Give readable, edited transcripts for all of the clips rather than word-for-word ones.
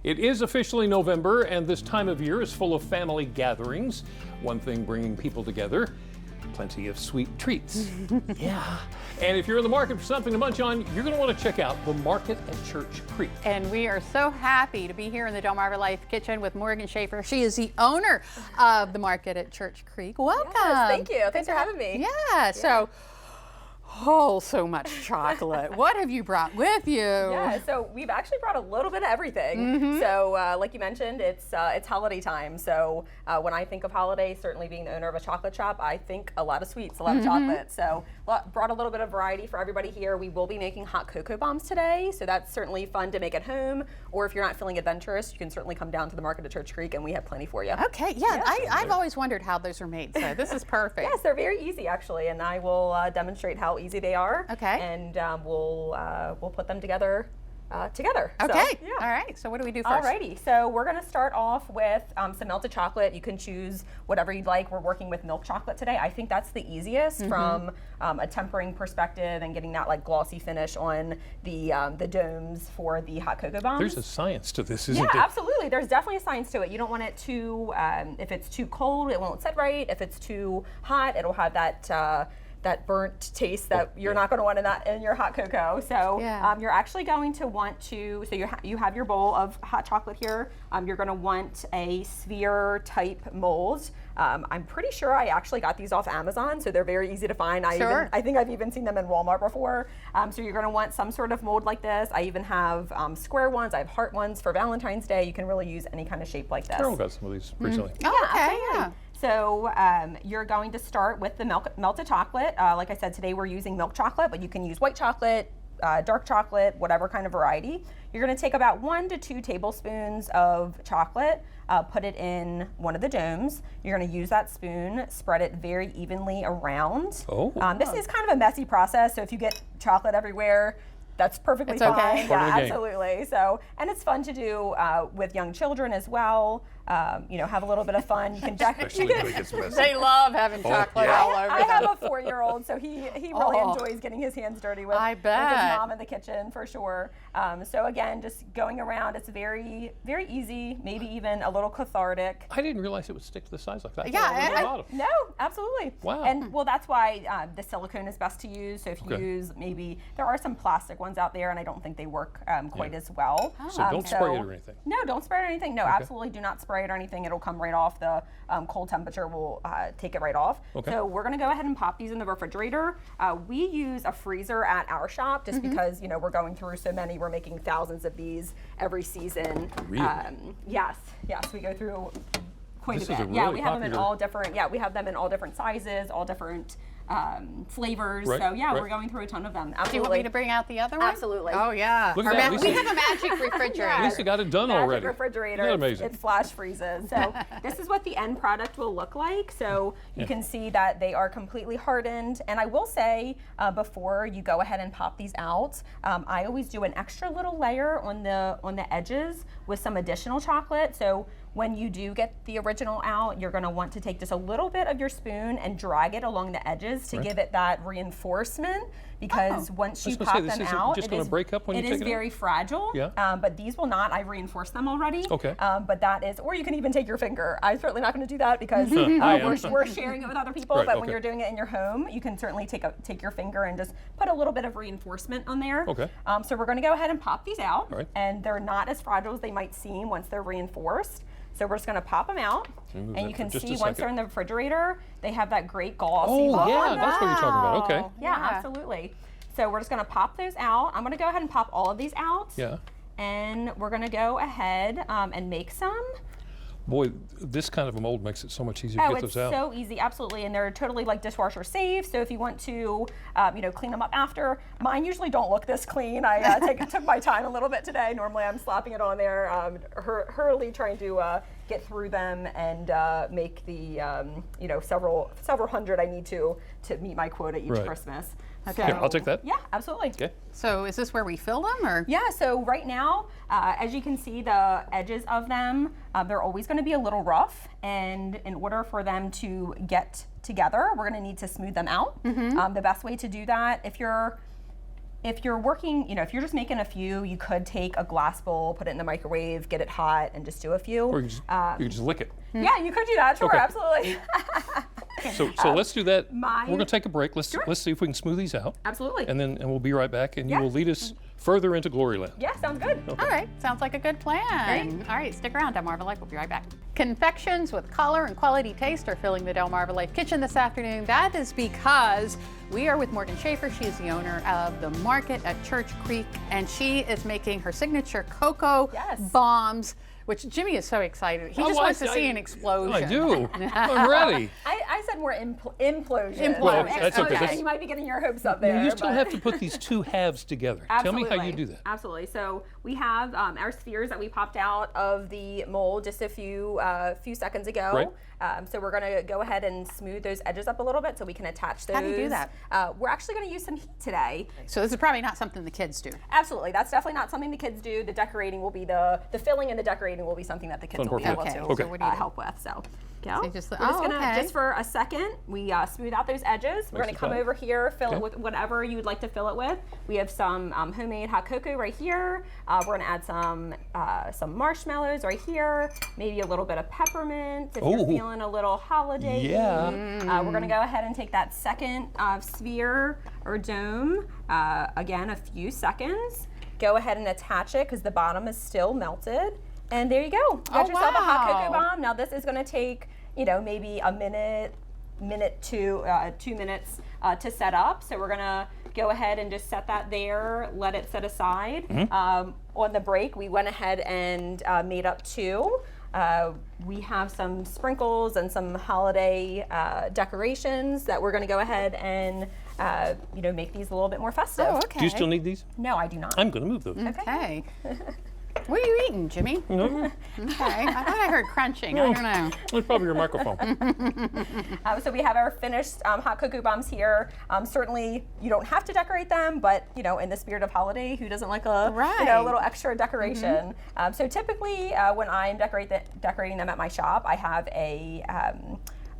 It is officially November, and this time of year is full of family gatherings. One thing bringing people together, plenty of sweet treats. Yeah. And if you're in the market for something to munch on, you're going to want to check out the Market at Church Creek. And we are so happy to be here in the DelmarvaLife kitchen with Morgan Schaefer. She is the owner of the Market at Church Creek. Welcome. Yes, thank you. Thanks for having me. Yeah. So so much chocolate. What have you brought with you? Yeah, so we've actually brought a little bit of everything. So like you mentioned, it's holiday time. So when I think of holiday, certainly being the owner of a chocolate shop, I think a lot of sweets, a lot of chocolate. So brought a little bit of variety for everybody here. We will be making hot cocoa bombs today, so that's certainly fun to make at home. Or if you're not feeling adventurous, you can certainly come down to the Market at Church Creek and we have plenty for you. Okay, yeah, I've always wondered how those are made, so this is perfect. Yes, they're very easy actually, and I will demonstrate how easy they are. Okay. And we'll put them together. Okay. So, yeah. All right. So what do we do first? Alrighty. So we're going to start off with some melted chocolate. You can choose whatever you'd like. We're working with milk chocolate today. I think that's the easiest from a tempering perspective and getting that like glossy finish on the domes for the hot cocoa bombs. There's a science to this, isn't Yeah, there? absolutely. There's definitely a science to it. You don't want it too. If it's too cold, it won't set right. If it's too hot, it'll have that burnt taste that you're not going to want in your hot cocoa. So you're actually going to want to, so you have your bowl of hot chocolate here. You're going to want a sphere type mold. I'm pretty sure I actually got these off Amazon, so they're very easy to find. I think I've even seen them in Walmart before. So you're going to want some sort of mold like this. I even have square ones. I have heart ones for Valentine's Day. You can really use any kind of shape like this. Carol got some of these recently. Oh, okay. Yeah. So you're going to start with the melted chocolate. Like I said, today we're using milk chocolate, but you can use white chocolate, dark chocolate, whatever kind of variety. You're going to take about 1 to 2 tablespoons of chocolate, put it in one of the domes. You're going to use that spoon, spread it very evenly around. This is kind of a messy process, so if you get chocolate everywhere, that's perfectly fine. Okay. Yeah, absolutely. So, and it's fun to do with young children as well. Have a little bit of fun. You can Especially when it gets messy. They love having chocolate all over I them. have a 4-year-old, so he really enjoys getting his hands dirty with his mom in the kitchen for sure. So again, just going around, it's very, very easy, maybe even a little cathartic. I didn't realize it would stick to the sides like that. No, absolutely. Wow. And well, that's why the silicone is best to use. So if you use there are some plastic ones out there, and I don't think they work quite as well. So don't spray it or anything. No, don't spray it or anything. No, absolutely do not spray it or anything. It'll come right off. The cold temperature will take it right off. Okay. So we're going to go ahead and pop these in the refrigerator. We use a freezer at our shop just because we're going through so many. We're making thousands of these every season. Really? Yes, we go through quite a bit. Really we have them in all different. Yeah, we have them in all different sizes, all different flavors. Right, So right. we're going through a ton of them. Absolutely. Do you want me to bring out the other one? Absolutely. Oh yeah. Look at that. We have a magic refrigerator. Lisa got it done Magic already. refrigerator. Isn't that amazing? It flash freezes. So this is what the end product will look like. So you can see that they are completely hardened. And I will say, before you go ahead and pop these out, I always do an extra little layer on the edges with some additional chocolate. So when you do get the original out, you're going to want to take just a little bit of your spoon and drag it along the edges to give it that reinforcement. Because once you pop them out, just going to break up when you take it out? It is very fragile. Yeah. But these will not. I've reinforced them already. Okay. But that is, or you can even take your finger. I'm certainly not going to do that because we're sharing it with other people. Right, but when you're doing it in your home, you can certainly take your finger and just put a little bit of reinforcement on there. Okay. So we're going to go ahead and pop these out. All right. And they're not as fragile as they might seem once they're reinforced. So we're just going to pop them out, and you can see once they're in the refrigerator, they have that great glossy look. Yeah, that's what you're talking about. Okay. Yeah, absolutely. So we're just going to pop those out. I'm going to go ahead and pop all of these out. Yeah. And we're going to go ahead and make some. Boy, this kind of a mold makes it so much easier to get those out. Oh, it's so easy, absolutely, and they're totally like dishwasher safe. So if you want to, clean them up after, mine usually don't look this clean. I took my time a little bit today. Normally I'm slapping it on there, hurriedly trying to get through them and make the several hundred I need to meet my quota each Christmas. Okay. Here, I'll take that. Yeah, absolutely. Okay. So is this where we fill them, or? Yeah, so right now, as you can see, the edges of them, they're always going to be a little rough, and in order for them to get together, we're going to need to smooth them out. The best way to do that, if you're if you're working, if you're just making a few, you could take a glass bowl, put it in the microwave, get it hot, and just do a few. Or you can just lick it. Yeah, you could do that. Sure, Okay. absolutely. So let's do that. Mine- We're going to take a break. Let's see if we can smooth these out. Absolutely. And we'll be right back, and you Yeah. will lead us further into Gloryland. Yeah, sounds good. All right, sounds like a good plan. Great. All right, stick around, DelmarvaLife. We'll be right back. Confections with color and quality taste are filling the DelmarvaLife kitchen this afternoon. That is because we are with Morgan Schaefer. She is the owner of the market at Church Creek, and she is making her signature cocoa Yes. bombs, which Jimmy is so excited. He just wants to see an explosion. I do. I'm ready. I said more implosion. Well, that's okay. That's- You might be getting your hopes up there. You still but- have to put these two halves together. Tell me how you do that. Absolutely. So we have our spheres that we popped out of the mold just a few seconds ago. Right. So we're going to go ahead and smooth those edges up a little bit so we can attach those. How do you do that? We're actually going to use some heat today. So this is probably not something the kids do. Absolutely. That's definitely not something the kids do. The decorating will be the filling and the decorating will be something that the kids Fun will be part able for to you. Okay. So what do you do? help with. So. Go. So We're just- just oh, gonna, okay. just for a second, we smooth out those edges. We're Nice gonna and come flat. over here, fill Okay. it with whatever you would like to fill it with. We have some homemade hot cocoa right here. We're gonna add some marshmallows right here. Maybe a little bit of peppermint if you're Ooh. feeling a little holiday. Yeah. We're gonna go ahead and take that second sphere or dome. Again, a few seconds. Go ahead and attach it because the bottom is still melted. And there you go. You got Oh, yourself a hot cocoa wow. bomb. Now this is going to take, maybe a minute to 2 minutes to set up. So we're going to go ahead and just set that there, let it set aside. On the break, we went ahead and made up two. We have some sprinkles and some holiday decorations that we're going to go ahead and make these a little bit more festive. Oh, okay. Do you still need these? No, I do not. I'm going to move those. Okay. What are you eating, Jimmy? Okay. I thought I heard crunching. I don't know. That's probably your microphone. So we have our finished hot cocoa bombs here. Certainly, you don't have to decorate them, but in the spirit of holiday, who doesn't like a Right. little extra decoration? So typically, when I'm decorating them at my shop, I have a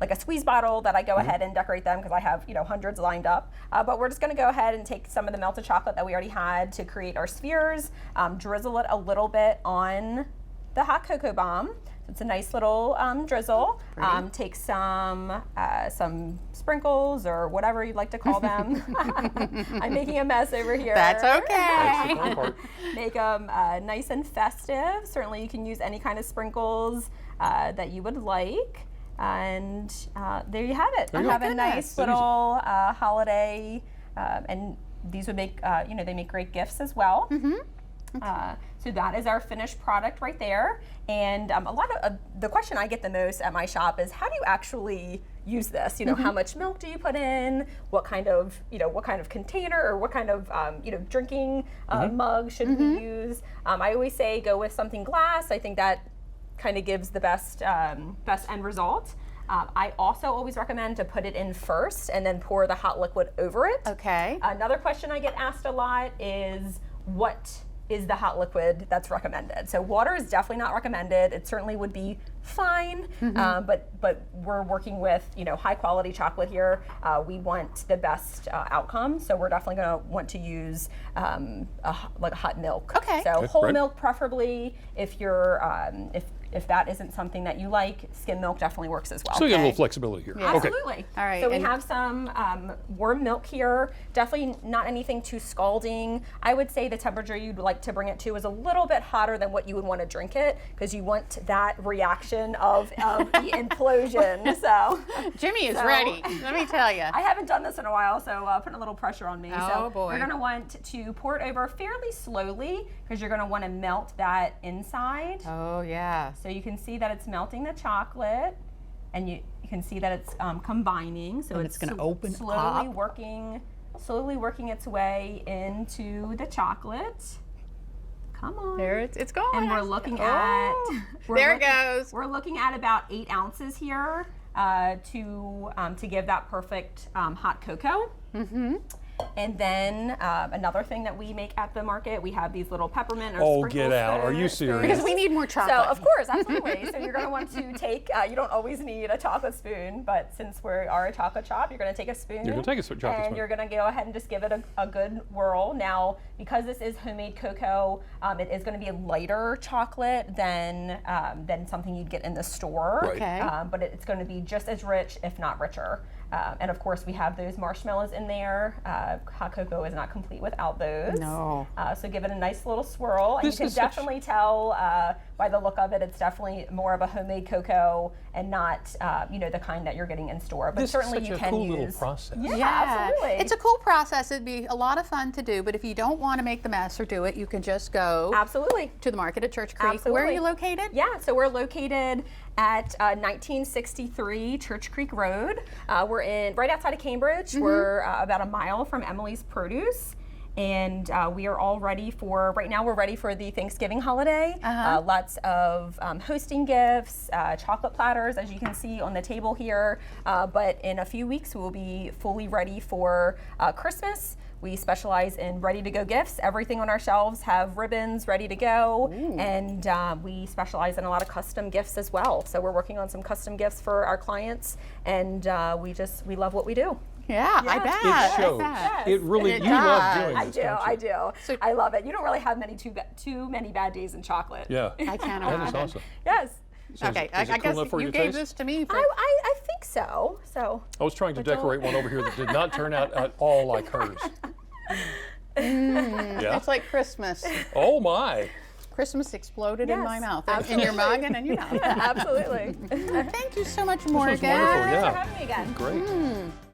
like a squeeze bottle that I go ahead and decorate them because I have hundreds lined up. But we're just going to go ahead and take some of the melted chocolate that we already had to create our spheres, drizzle it a little bit on the hot cocoa bomb. It's a nice little drizzle. Take some sprinkles or whatever you'd like to call them. I'm making a mess over here. That's That's okay. the fun part. Make them nice and festive. Certainly you can use any kind of sprinkles that you would like. And there you have it. There You you have go. a nice That easy. little holiday, and these would make, they make great gifts as well. So that is our finished product right there. And a lot of the question I get the most at my shop is, how do you actually use this? How much milk do you put in? What kind of, container or what kind of, drinking mug should we use? I always say go with something glass. I think that kind of gives the best end result. I also always recommend to put it in first and then pour the hot liquid over it. Okay. Another question I get asked a lot is, what is the hot liquid that's recommended? So water is definitely not recommended. It certainly would be fine, but we're working with high quality chocolate here. We want the best outcome, so we're definitely going to want to use like a hot milk. Okay. So Okay, whole right. milk preferably. If you're if that isn't something that you like, skim milk definitely works as well. So you get a Okay. little flexibility here. Yeah. Okay. Absolutely. All right, So we and- have some warm milk here. Definitely not anything too scalding. I would say the temperature you'd like to bring it to is a little bit hotter than what you would want to drink it, because you want that reaction of the implosion. So Jimmy is So- ready. Let me tell you. I haven't done this in a while, so putting a little pressure on me. Oh, So boy. you're going to want to pour it over fairly slowly because you're going to want to melt that inside. Oh yeah. So you can see that it's melting the chocolate, and you can see that it's combining. So And it's gonna open slowly up. working its way into the chocolate. Come on. There it's going. And we're looking Oh, at. there it goes. We're looking at about 8 ounces here to give that perfect hot cocoa. And then another thing that we make at the market, we have these little peppermint or Oh, sprinkle get out. Are you spoons. serious? Because we need more chocolate. So, of course, absolutely. So you're going to want to take, you don't always need a chocolate spoon, but since we are a chocolate shop, you're going to take a spoon. You're going to take a chocolate spoon. And you're going to go ahead and just give it a good whirl. Now, because this is homemade cocoa, it is going to be a lighter chocolate than something you'd get in the store. Right. Okay. But it's going to be just as rich, if not richer. And of course, we have those marshmallows in there. Hot cocoa is not complete without those. No. So give it a nice little swirl. And This you can is such- definitely tell by the look of it, it's definitely more of a homemade cocoa and not, the kind that you're getting in store. But This certainly is such you a can cool use. little process. Yeah, absolutely. It's a cool process. It'd be a lot of fun to do, but if you don't want to make the mess or do it, you can just go Absolutely. to the market at Church Creek. Where are Absolutely. you located? Yeah, so we're located at 1963 Church Creek Road. We're right outside of Cambridge. We're about a mile from Emily's Produce. And we are all ready for, right now we're ready for the Thanksgiving holiday. Lots of hosting gifts, chocolate platters, as you can see on the table here. But in a few weeks, we will be fully ready for Christmas. We specialize in ready-to-go gifts. Everything on our shelves have ribbons ready to go. And we specialize in a lot of custom gifts as well. So we're working on some custom gifts for our clients. And we love what we do. Yeah, I bet. It shows. I bet. It really, It you love does. doing I this, do, don't you? I do. I love it. You don't really have too many bad days in chocolate. Yeah. I can't That is imagine. awesome. Yes. So Okay, is I it cool guess enough for you your gave taste? this to me for I think so. So I was trying to decorate one over here that did not turn out at all like hers. Yeah. It's like Christmas. Oh my. Christmas exploded in my Yes, mouth, in your mug and in your mouth. absolutely. Thank you so much, Morgan. wonderful, yeah. Thanks for having me again. Great.